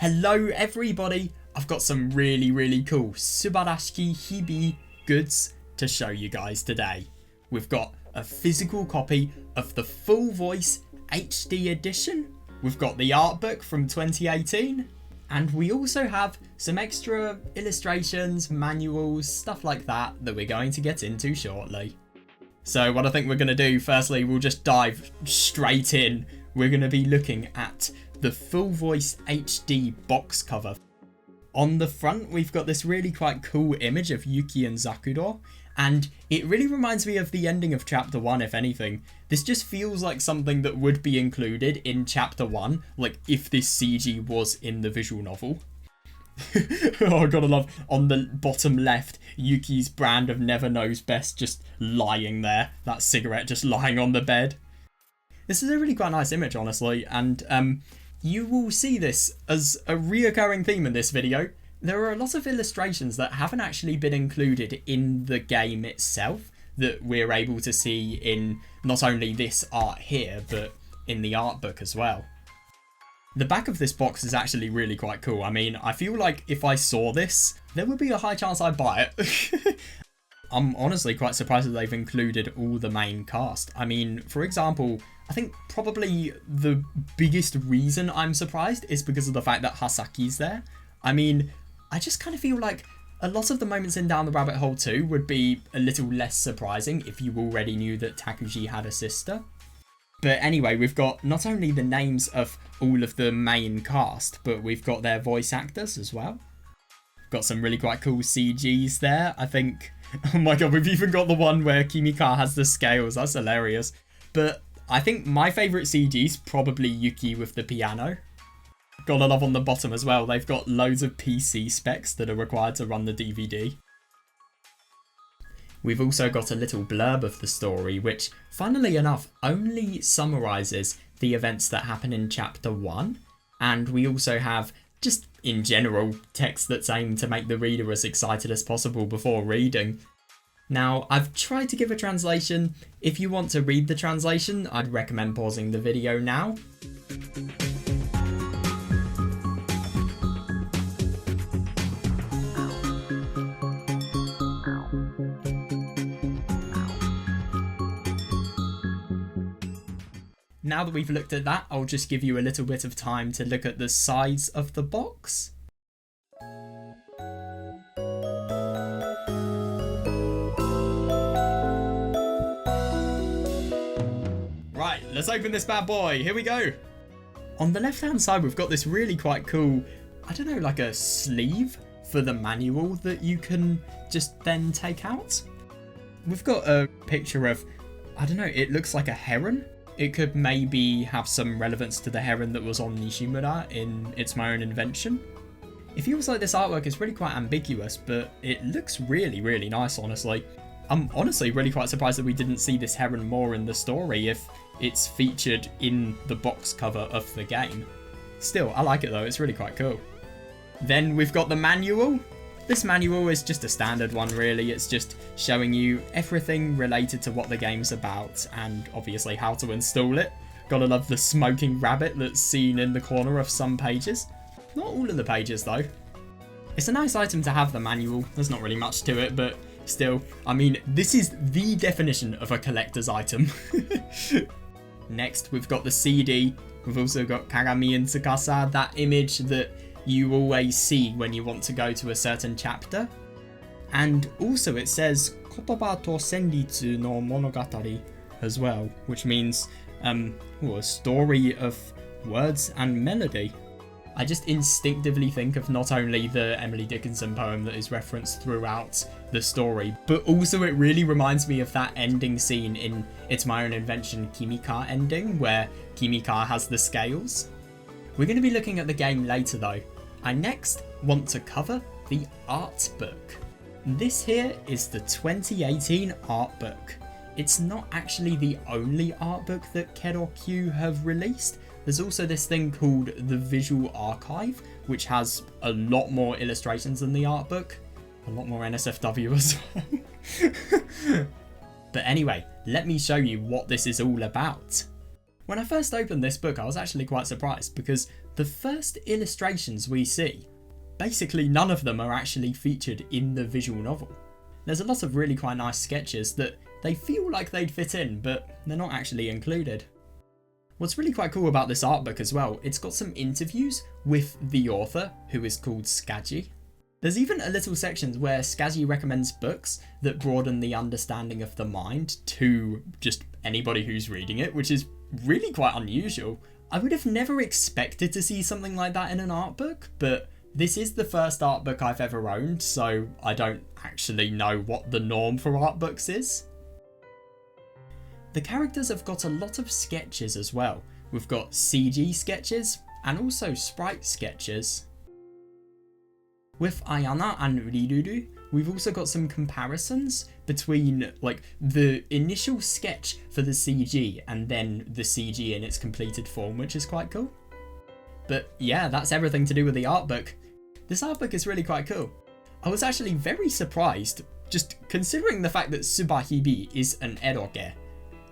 Hello everybody, I've got some really cool Subarashiki Hibi goods to show you guys today. We've got a physical copy of the full voice HD edition, we've got the art book from 2018, and we also have some extra illustrations, manuals, stuff like that we're going to get into shortly. So what I think we're going to do, firstly, we'll just dive straight in. We're going to be looking at the full voice HD box cover. On the front, we've got this really quite cool image of Yuki and Zakuro, and it really reminds me of the ending of chapter 1, if anything. This just feels like something that would be included in chapter 1, like if this CG was in the visual novel. Oh, I gotta love, on the bottom left, Yuki's brand of Never Knows Best just lying there, that cigarette just lying on the bed. This is a really quite nice image, honestly, and you will see this as a reoccurring theme in this video. There are a lot of illustrations that haven't actually been included in the game itself that we're able to see in not only this art here, but in the art book as well. The back of this box is actually really quite cool. I mean, I feel like if I saw this, there would be a high chance I'd buy it. I'm honestly quite surprised that they've included all the main cast. I mean, for example, I think probably the biggest reason I'm surprised is because of the fact that Hasaki's there. I mean, I just kind of feel like a lot of the moments in Down the Rabbit Hole 2 would be a little less surprising if you already knew that Takuji had a sister. But anyway, we've got not only the names of all of the main cast, but we've got their voice actors as well. Got some really quite cool CGs there. I think, oh my god, we've even got the one where Kimika has the scales. That's hilarious. But I think my favourite CG is probably Yuki with the piano. Gotta love on the bottom as well, they've got loads of PC specs that are required to run the DVD. We've also got a little blurb of the story, which, funnily enough, only summarises the events that happen in chapter 1. And we also have, just in general, text that's aimed to make the reader as excited as possible before reading. Now, I've tried to give a translation. If you want to read the translation, I'd recommend pausing the video now. Now that we've looked at that, I'll just give you a little bit of time to look at the sides of the box. Right, let's open this bad boy. Here we go. On the left hand side, we've got this really quite cool, I don't know, like a sleeve for the manual that you can just then take out. We've got a picture of, I don't know, it looks like a heron. It could maybe have some relevance to the heron that was on Nishimura in It's My Own Invention. It feels like this artwork is really quite ambiguous, but it looks really nice, honestly. I'm honestly really quite surprised that we didn't see this heron more in the story if it's featured in the box cover of the game. Still, I like it though, it's really quite cool. Then we've got the manual. This manual is just a standard one really, it's just showing you everything related to what the game's about and obviously how to install it. Gotta love the smoking rabbit that's seen in the corner of some pages. Not all of the pages though. It's a nice item to have, the manual, there's not really much to it, but still, I mean, this is the definition of a collector's item. Next, we've got the CD. We've also got Kagami and Tsukasa, that image that you always see when you want to go to a certain chapter. And also it says Kotoba to Senritsu no Monogatari as well, which means a story of words and melody. I just instinctively think of not only the Emily Dickinson poem that is referenced throughout the story, but also it really reminds me of that ending scene in It's My Own Invention Kimika ending, where Kimika has the scales. We're going to be looking at the game later though. I next want to cover the art book. This here is the 2018 art book. It's not actually the only art book that Kerokyu have released. There's also this thing called the Visual Archive, which has a lot more illustrations than the art book. A lot more NSFW as well. But anyway, let me show you what this is all about. When I first opened this book, I was actually quite surprised because the first illustrations we see, basically none of them are actually featured in the visual novel. There's a lot of really quite nice sketches that they feel like they'd fit in, but they're not actually included. What's really quite cool about this art book as well, it's got some interviews with the author, who is called Skadji. There's even a little section where Skadji recommends books that broaden the understanding of the mind to just anybody who's reading it, which is really quite unusual. I would have never expected to see something like that in an art book, but this is the first art book I've ever owned, so I don't actually know what the norm for art books is. The characters have got a lot of sketches as well. We've got CG sketches and also sprite sketches. With Ayana and Riruru, we've also got some comparisons between like the initial sketch for the CG and then the CG in its completed form, which is quite cool. But yeah, that's everything to do with the art book. This art book is really quite cool. I was actually very surprised, just considering the fact that Hibi is an eroge,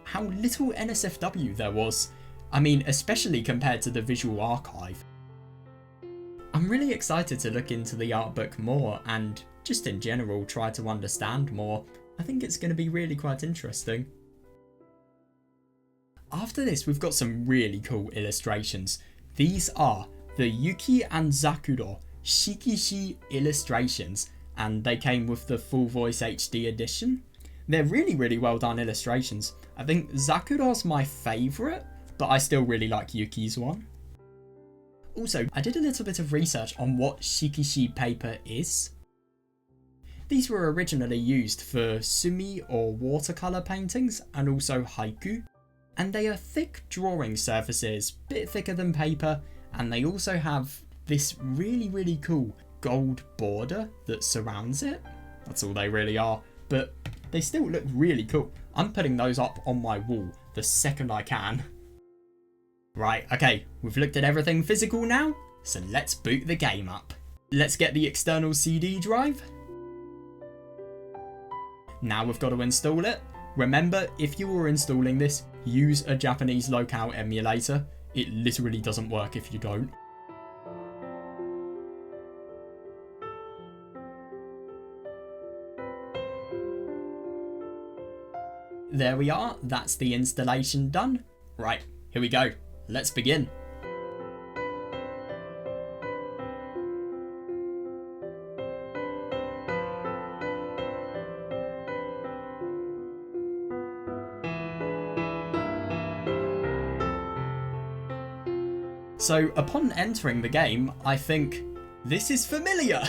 how little NSFW there was. I mean, especially compared to the visual archive. I'm really excited to look into the art book more and just in general try to understand more. I think it's going to be really quite interesting. After this, we've got some really cool illustrations. These are the Yuki and Zakuro Shikishi illustrations, and they came with the full voice HD edition. They're really well done illustrations. I think Zakuro's my favourite, but I still really like Yuki's one. Also, I did a little bit of research on what shikishi paper is. These were originally used for sumi or watercolour paintings and also haiku, and they are thick drawing surfaces, bit thicker than paper, and they also have this really cool gold border that surrounds it. That's all they really are, but they still look really cool. I'm putting those up on my wall the second I can. Right, okay, we've looked at everything physical now, so let's boot the game up. Let's get the external CD drive. Now we've got to install it. Remember, if you were installing this, use a Japanese locale emulator. It literally doesn't work if you don't. There we are, that's the installation done. Right, here we go. Let's begin. So upon entering the game, I think this is familiar.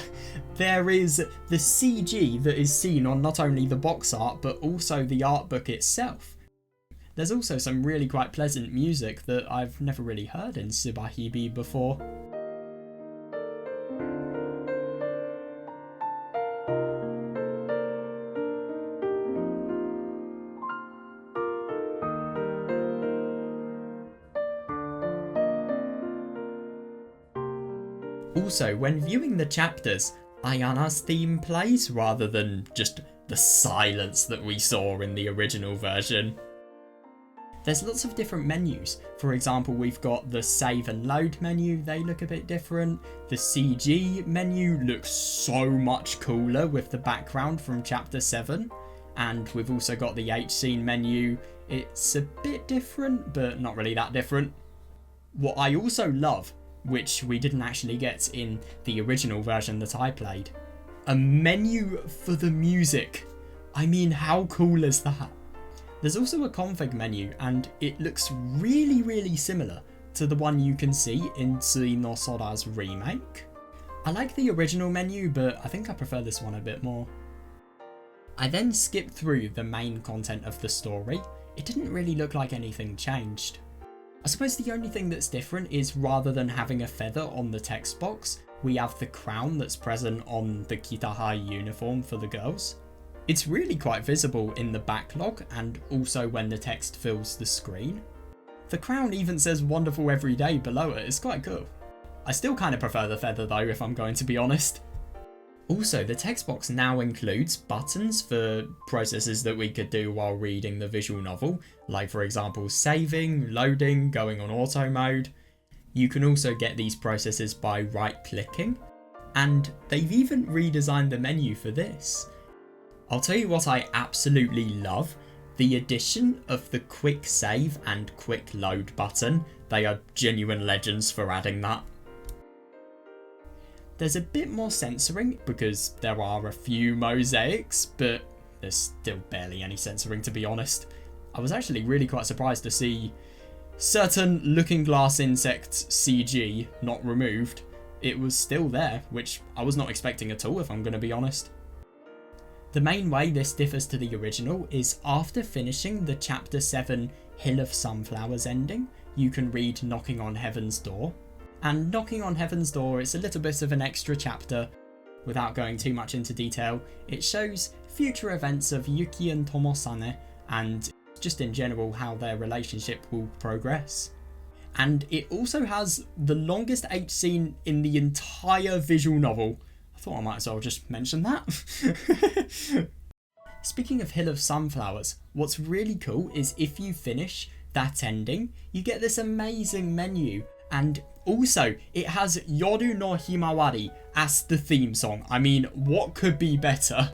There is the CG that is seen on not only the box art but also the art book itself. There's also some really quite pleasant music that I've never really heard in Subarashiki before. Also, when viewing the chapters, Ayana's theme plays rather than just the silence that we saw in the original version. There's lots of different menus. For example, we've got the save and load menu, they look a bit different. The CG menu looks so much cooler with the background from chapter 7. And we've also got the H-scene menu. It's a bit different, but not really that different. What I also love, which we didn't actually get in the original version that I played, a menu for the music. I mean, how cool is that? There's also a config menu, and it looks really similar to the one you can see in Tsui no Sora's remake. I like the original menu, but I think I prefer this one a bit more. I then skipped through the main content of the story. It didn't really look like anything changed. I suppose the only thing that's different is rather than having a feather on the text box, we have the crown that's present on the Kitahai uniform for the girls. It's really quite visible in the backlog and also when the text fills the screen. The crown even says wonderful every day below it, it's quite cool. I still kind of prefer the feather though, if I'm going to be honest. Also, the text box now includes buttons for processes that we could do while reading the visual novel, like for example saving, loading, going on auto mode. You can also get these processes by right-clicking, and they've even redesigned the menu for this. I'll tell you what I absolutely love, the addition of the quick save and quick load button. They are genuine legends for adding that. There's a bit more censoring because there are a few mosaics, but there's still barely any censoring, to be honest. I was actually really quite surprised to see certain looking glass insects CG not removed. It was still there, which I was not expecting at all, if I'm going to be honest. The main way this differs to the original is after finishing the Chapter 7 Hill of Sunflowers ending, you can read Knocking on Heaven's Door. And Knocking on Heaven's Door is a little bit of an extra chapter. Without going too much into detail, it shows future events of Yuki and Tomosane, and just in general how their relationship will progress. And it also has the longest H scene in the entire visual novel. I thought I might as well just mention that. Speaking of Hill of Sunflowers, what's really cool is if you finish that ending, you get this amazing menu, and also it has Yoru no Himawari as the theme song. I mean, what could be better?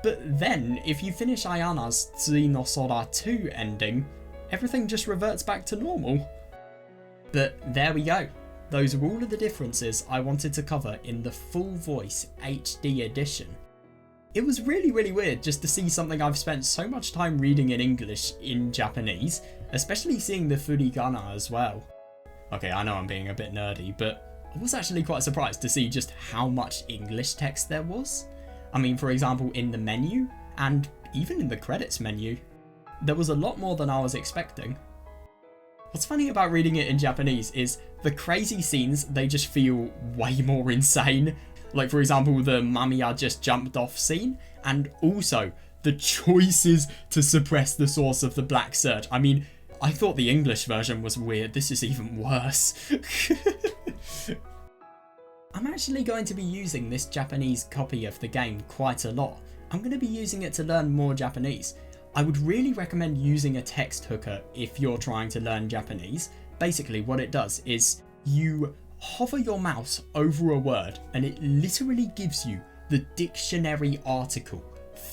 But then, if you finish Ayana's Tsui no Sora 2 ending, everything just reverts back to normal. But there we go. Those are all of the differences I wanted to cover in the full voice HD edition. It was really weird just to see something I've spent so much time reading in English in Japanese, especially seeing the furigana as well. Okay, I know I'm being a bit nerdy, but I was actually quite surprised to see just how much English text there was. I mean, for example, in the menu, and even in the credits menu, there was a lot more than I was expecting. What's funny about reading it in Japanese is the crazy scenes, they just feel way more insane. Like for example, the Mamiya just jumped off scene, and also the choices to suppress the source of the Black Surge. I mean, I thought the English version was weird, this is even worse. I'm actually going to be using this Japanese copy of the game quite a lot. I'm going to be using it to learn more Japanese. I would really recommend using a text hooker if you're trying to learn Japanese. Basically what it does is you hover your mouse over a word and it literally gives you the dictionary article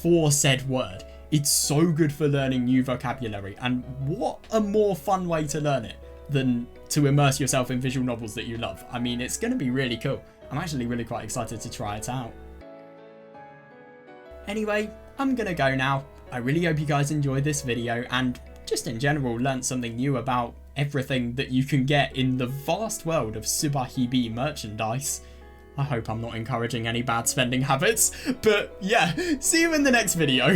for said word. It's so good for learning new vocabulary, and what a more fun way to learn it than to immerse yourself in visual novels that you love. I mean, it's going to be really cool. I'm actually really quite excited to try it out. Anyway, I'm going to go now. I really hope you guys enjoyed this video and just in general learnt something new about everything that you can get in the vast world of Subarashiki merchandise. I hope I'm not encouraging any bad spending habits, but yeah, see you in the next video.